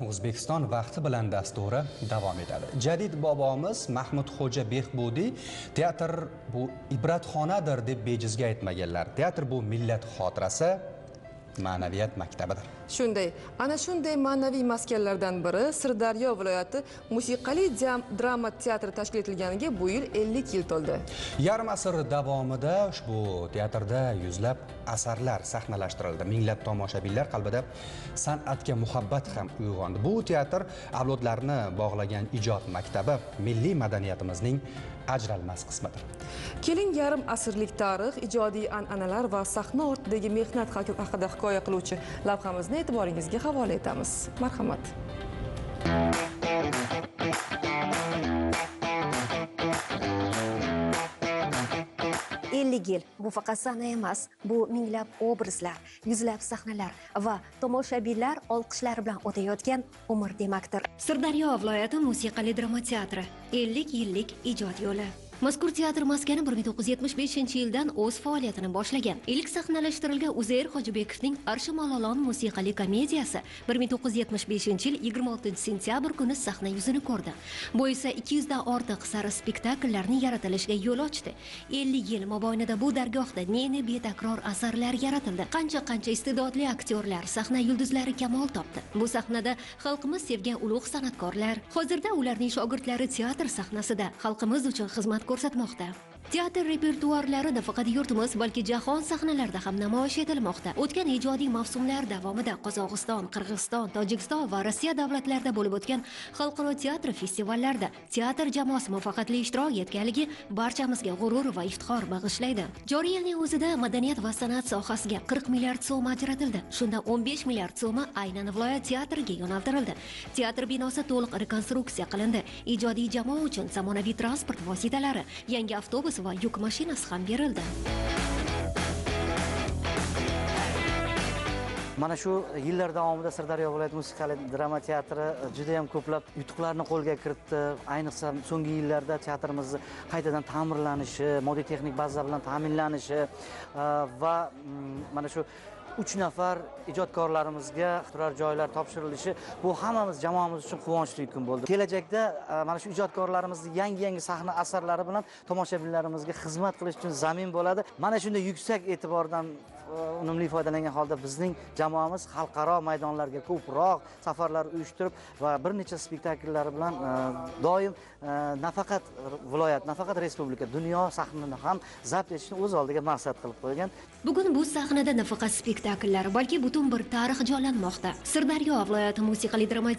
O'zbekiston vaqti bilan dasturi davom etadi. Jadid bobomiz Mahmud Xo'ja Behbudiy teatr bu ibratxonadir deb bejizga aytmaganlar. Teatr bu millat xotirasi, ma'naviyat maktabidir. Ana shunday ma'naviy maskanlardan biri Sirdaryo viloyati musiqali drama teatri tashkil etilganiga bu yil 50 yil to'ldi. Yarim asr davomida ushbu teatrda yuzlab asarlar sahnalashtirildi. Minglab tomoshabinlar qalbida san'atga muhabbat ham uyg'ondi. Bu teatr avlodlarni bog'lagan ijod maktabi, milliy madaniyatimizning ajralmas qismidir. Keling, yarim asrlik tarix, ijodiy an'analar va sahna ortidagi mehnat haqida hikoya qiluvchi lavhamizni e'tiboringizga havola etamiz. Marhamat. Yil bu faqat sana emas, bu minglab obrazlar, yuzlab sahnalar va tomoshabinlar olqishlari bilan o'tayotgan umr demakdir. Sirdaryo viloyati musiqali drama teatri 50 yillik ijod yo'li. Mazkur teatr maskani 1975-yildan o'z faoliyatini boshlagan. Ilk sahnalashtirilgan Uzayr Hojibekovning Arshi Malolon musiqali komediyasi 1975-yil 26-sentyabr kuni sahna yuzini ko'rdi. Bu esa 200 dan ortiq sari spektakllarning yaratilishiga yo'l ochdi. 50 yil mobaynida bu dargohda ne betakror asarlar yaratildi. Qancha iste'dodli aktyorlar, sahna yulduzlari kamol topdi. Bu sahnada xalqimiz sevgan ulug' san'atkorlar, hozirda ularning shogirdlari teatr sahnasida xalqimiz uchun xizmat ko'rsatmoqda. Teatr repertuarlari nafaqat yurtimiz, balki jahon sahnalarida ham namoyish etilmoqda. O'tgan ijodiy mavsumlar davomida Qozog'iston, Qirg'iziston, Tojikiston va Rossiya davlatlarida bo'lib o'tgan xalqaro teatr festivallarida teatr jamoasi muvaffaqiyatli ishtirok etganligi barchamizga g'urur va iftixor bag'ishlaydi. Joriy yilning o'zida madaniyat va san'at sohasiga 40 milliard so'm ajratildi. Shundan 15 milliard so'mi aynan viloyat teatriga yo'naltirildi. Teatr binosi to'liq rekonstruksiya qilindi. Ijodiy jamoa uchun zamonaviy transport vositalari, yangi avtobus va yuk mashinasi ham berildi. Mana shu yillar davomida Sirdaryo viloyat musiqali drama teatri juda ham ko'plab yutuqlarni qo'lga kiritdi. Ayniqsa so'nggi yillarda teatrimiz qaytadan ta'mirlanishi, moddiy texnik baza bilan ta'minlanishi va mana shu 3 nafar ijodkorlarimizga turar joylar topshirilishi bu hammamiz jamoamiz uchun quvonchli kun bo'ldi. Kelajakda mana shu ijodkorlarimizning yangi sahna asarlari bilan tomoshabinlarimizga xizmat qilish uchun zamin bo'ladi. Mana shunday yuksak e'tibordan unumli foydalangan holda bizning jamoamiz xalqaro maydonlarga ko'proq safarlar uyushtirib va bir necha spektakllari bilan doim nafaqat viloyat, nafaqat respublika, dunyo sahnasini ham zabt etishni o'z oldiga maqsad qilib qo'ygan. Bugun bu sahnada nafaqat spektakllar, balki butun bir tarix jonlanmoqda. Sirdaryo viloyati musiqali drama